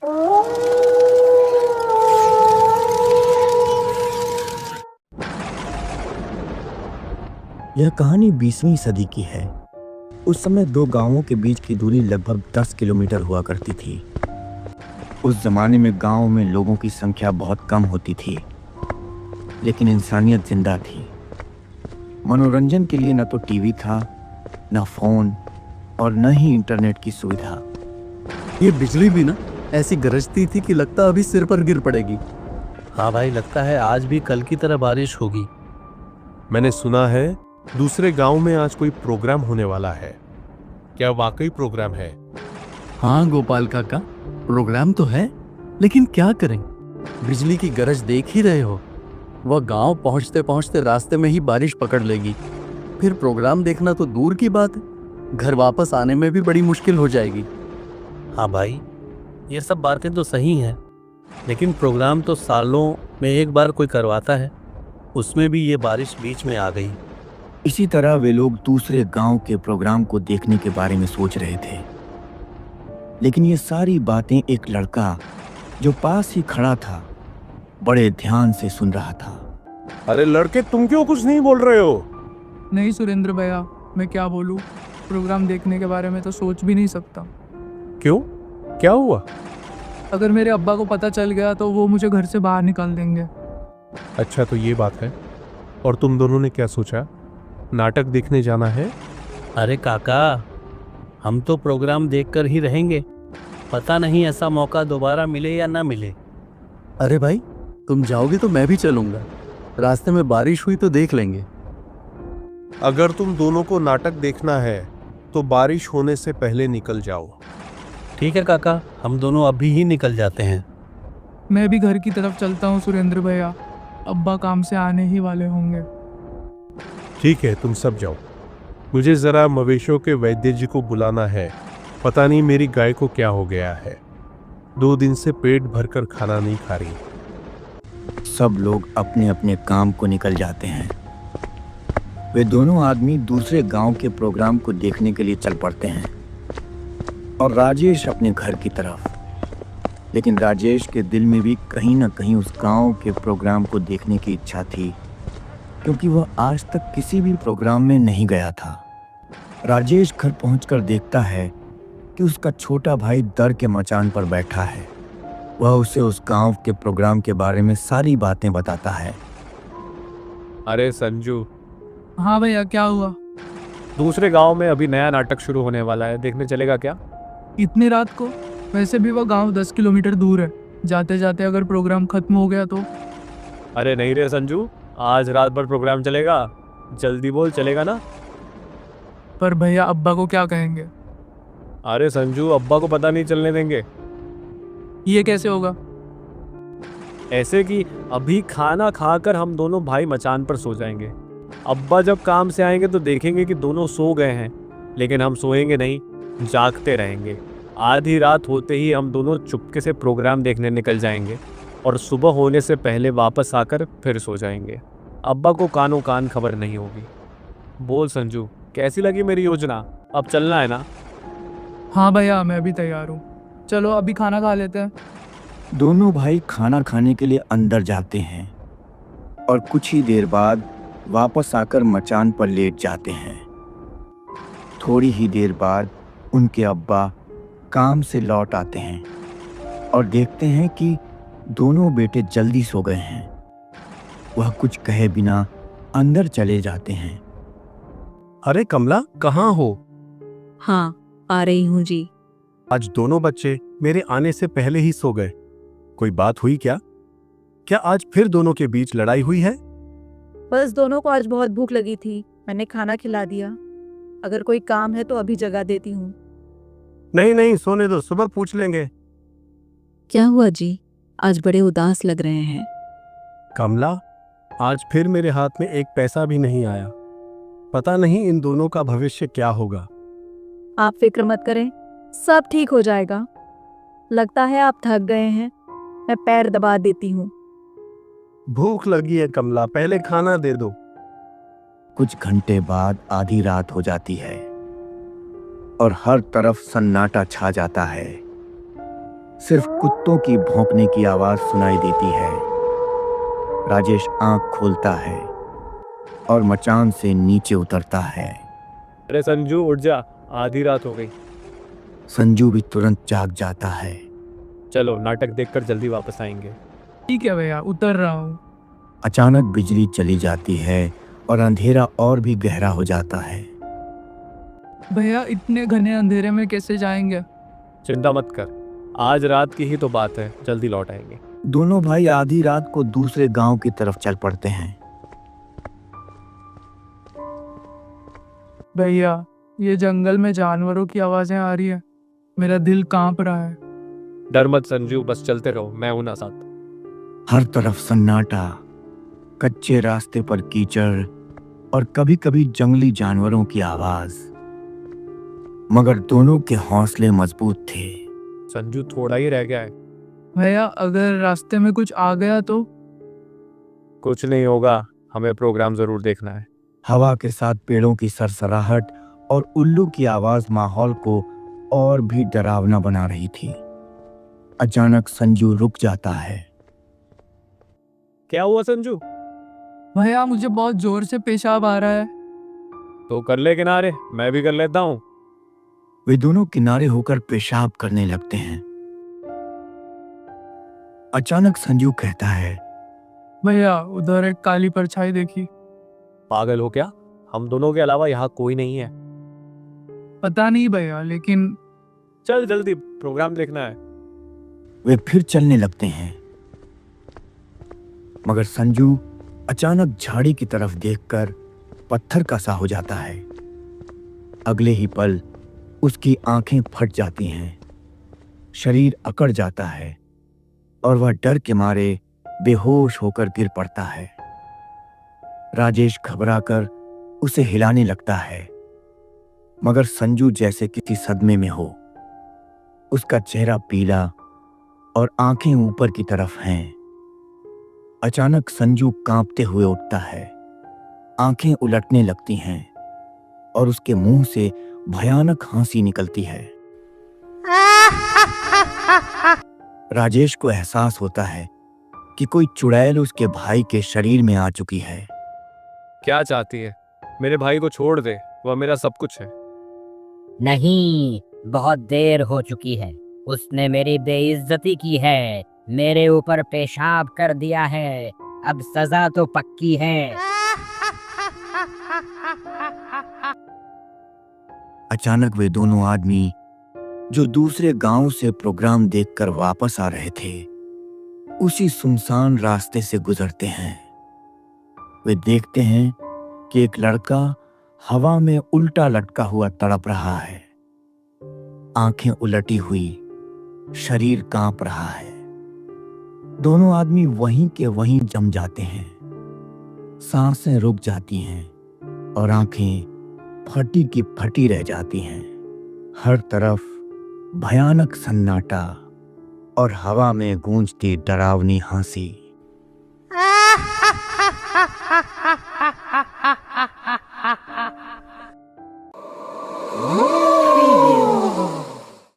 यह कहानी 20वीं सदी की है। उस समय दो गांवों के बीच की दूरी लगभग 10 किलोमीटर हुआ करती थी। उस जमाने में गांव में लोगों की संख्या बहुत कम होती थी, लेकिन इंसानियत जिंदा थी। मनोरंजन के लिए न तो टीवी था, न फोन और न ही इंटरनेट की सुविधा। ये बिजली भी ना ऐसी गरजती थी कि लगता अभी सिर पर गिर पड़ेगी। हाँ भाई, लगता है आज भी कल की तरह बारिश होगी। मैंने सुना है दूसरे गांव में आज कोई प्रोग्राम होने वाला है। क्या वाकई प्रोग्राम है? हाँ गोपाल काका, प्रोग्राम तो है, लेकिन क्या करें? बिजली की गरज देख ही रहे हो। वह गांव पहुंचते पहुंचते रास्ते में ही बारिश पकड़ लेगी। फिर प्रोग्राम देखना तो दूर की बात है, घर वापस आने में भी बड़ी मुश्किल हो जाएगी। हाँ भाई, ये सब बातें तो सही हैं, लेकिन प्रोग्राम तो सालों में एक बार कोई करवाता है, उसमें भी ये बारिश बीच में आ गई। इसी तरह वे लोग दूसरे गांव के प्रोग्राम को देखने के बारे में सोच रहे थे, लेकिन ये सारी बातें एक लड़का जो पास ही खड़ा था बड़े ध्यान से सुन रहा था। अरे लड़के, तुम क्यों कुछ नहीं बोल रहे हो? नहीं सुरेंद्र भैया, मैं क्या बोलूं? प्रोग्राम देखने के बारे में तो सोच भी नहीं सकता। क्यों? क्या हुआ? अगर मेरे अब्बा को पता चल गया तो वो मुझे घर से बाहर निकाल देंगे। अच्छा, तो ये बात है। और तुम दोनों ने क्या सोचा? नाटक देखने जाना है? अरे काका, हम तो प्रोग्राम देखकर ही रहेंगे। पता नहीं ऐसा मौका दोबारा मिले या ना मिले। अरे भाई, तुम जाओगे तो मैं भी चलूंगा। रास्ते में बारिश हुई तो देख लेंगे। अगर तुम दोनों को नाटक देखना है तो बारिश होने से पहले निकल जाओ। ठीक है काका, हम दोनों अभी ही निकल जाते हैं। मैं भी घर की तरफ चलता हूँ सुरेंद्र भैया, अब्बा काम से आने ही वाले होंगे। ठीक है, तुम सब जाओ। मुझे जरा मवेशियों के वैद्य जी को बुलाना है। पता नहीं मेरी गाय को क्या हो गया है, 2 दिन से पेट भरकर खाना नहीं खा रही। सब लोग अपने अपने काम को निकल जाते हैं। वे दोनों आदमी दूसरे गांव के प्रोग्राम को देखने के लिए चल पड़ते हैं और राजेश अपने घर की तरफ। लेकिन राजेश के दिल में भी कहीं ना कहीं उस गांव के प्रोग्राम को देखने की इच्छा थी, क्योंकि वह आज तक किसी भी प्रोग्राम में नहीं गया था। राजेश घर पहुंचकर देखता है कि उसका छोटा भाई दर के मचान पर बैठा है। वह उसे उस गांव के प्रोग्राम के बारे में सारी बातें बताता है। अरे संजू, हाँ भैया, क्या हुआ? दूसरे गांव में अभी नया नाटक शुरू होने वाला है, देखने चलेगा क्या? इतनी रात को? वैसे भी वह गांव 10 किलोमीटर दूर है। जाते जाते अगर प्रोग्राम खत्म हो गया तो? अरे नहीं रे संजू, आज रात भर प्रोग्राम चलेगा। जल्दी बोल, चलेगा ना? पर भैया अब्बा को क्या कहेंगे? अरे संजू, अब्बा को पता नहीं चलने देंगे। ये कैसे होगा? ऐसे कि अभी खाना खाकर हम दोनों भाई मचान पर सो जाएंगे। अब्बा जब काम से आएंगे तो देखेंगे कि दोनों सो गए हैं, लेकिन हम सोएंगे नहीं, जागते रहेंगे। आधी रात होते ही हम दोनों चुपके से प्रोग्राम देखने निकल जाएंगे और सुबह होने से पहले वापस आकर फिर सो जाएंगे। अब्बा को कानों कान खबर नहीं होगी। बोल संजू, कैसी लगी मेरी योजना? अब चलना है ना? हाँ भैया, मैं भी तैयार हूँ। चलो अभी खाना खा लेते हैं। दोनों भाई खाना खाने के लिए अंदर जाते हैं और कुछ ही देर बाद वापस आकर मचान पर लेट जाते हैं। थोड़ी ही देर बाद उनके अब्बा काम से लौट आते हैं और देखते हैं कि दोनों बेटे जल्दी सो गए हैं। वह कुछ कहे बिना अंदर चले जाते हैं। अरे कमला, कहाँ हो? हाँ, आ रही हूँ जी। आज दोनों बच्चे मेरे आने से पहले ही सो गए। कोई बात हुई क्या? क्या आज फिर दोनों के बीच लड़ाई हुई है? बस दोनों को आज बहुत भूख लगी थी, मैंने खाना खिला दिया। अगर कोई काम है तो अभी जगा देती हूँ। नहीं नहीं, सोने दो, सुबह पूछ लेंगे। क्या हुआ जी, आज बड़े उदास लग रहे हैं? कमला, आज फिर मेरे हाथ में एक पैसा भी नहीं आया। पता नहीं इन दोनों का भविष्य क्या होगा। आप फिक्र मत करें, सब ठीक हो जाएगा। लगता है आप थक गए हैं, मैं पैर दबा देती हूँ। भूख लगी है कमला, पहले खाना दे दो। कुछ घंटे बाद आधी रात हो जाती है और हर तरफ सन्नाटा छा जाता है। सिर्फ कुत्तों की भौंकने की आवाज सुनाई देती है। राजेश आंख खोलता है और मचान से नीचे उतरता है। अरे संजू उठ जा, आधी रात हो गई। संजू भी तुरंत जाग जाता है। चलो नाटक देखकर जल्दी वापस आएंगे। ठीक है भैया, उतर रहा हूँ। अचानक बिजली चली जाती है और अंधेरा और भी गहरा हो जाता है। भैया इतने घने अंधेरे में कैसे जाएंगे? चिंता मत कर, आज रात की ही तो बात है, जल्दी लौट आएंगे। दोनों भाई आधी रात को दूसरे गांव की तरफ चल पड़ते हैं। भैया ये जंगल में जानवरों की आवाजें आ रही है, मेरा दिल कांप रहा है। डर मत संजू, बस चलते रहो, मैं हूं ना साथ। हर तरफ सन्नाटा, कच्चे रास्ते पर कीचड़ और कभी कभी जंगली जानवरों की आवाज, मगर दोनों के हौसले मजबूत थे। संजू थोड़ा ही रह गया है। भैया अगर रास्ते में कुछ आ गया तो? कुछ नहीं होगा, हमें प्रोग्राम जरूर देखना है। हवा के साथ पेड़ों की सरसराहट और उल्लू की आवाज माहौल को और भी डरावना बना रही थी। अचानक संजू रुक जाता है। क्या हुआ संजू? भैया मुझे बहुत जोर से पेशाब आ रहा है। तो कर ले किनारे, मैं भी कर लेता हूँ। वे दोनों किनारे होकर पेशाब करने लगते हैं। अचानक संजू कहता है, भैया उधर एक काली परछाई देखी। पागल हो क्या? हम दोनों के अलावा यहाँ कोई नहीं है। पता नहीं भैया, लेकिन चल जल्दी, प्रोग्राम देखना है। वे फिर चलने लगते हैं, मगर संजू अचानक झाड़ी की तरफ देखकर पत्थर का सा हो जाता है। अगले ही पल उसकी आंखें फट जाती हैं, शरीर अकड़ जाता है और वह डर के मारे बेहोश होकर गिर पड़ता है। राजेश घबराकर उसे हिलाने लगता है, मगर संजू जैसे किसी सदमे में हो। उसका चेहरा पीला और आंखें ऊपर की तरफ हैं। अचानक संजू कांपते हुए उठता है, आंखें उलटने लगती हैं और उसके मुंह से भयानक हंसी निकलती है। राजेश को एहसास होता है कि कोई चुड़ैल उसके भाई के शरीर में आ चुकी है। क्या चाहती है? मेरे भाई को छोड़ दे, वह मेरा सब कुछ है। नहीं, बहुत देर हो चुकी है। उसने मेरी बेइज्जती की है, मेरे ऊपर पेशाब कर दिया है, अब सजा तो पक्की है। अचानक वे दोनों आदमी जो दूसरे गांव से प्रोग्राम देखकर वापस आ रहे थे, उसी सुनसान रास्ते से गुजरते हैं। वे देखते हैं कि एक लड़का हवा में उल्टा लटका हुआ तड़प रहा है, आंखें उलटी हुई, शरीर कांप रहा है। दोनों आदमी वहीं के वहीं जम जाते हैं, सांसें रुक जाती हैं और आंखें फटी की फटी रह जाती हैं। हर तरफ भयानक सन्नाटा और हवा में गूंजती डरावनी हंसी।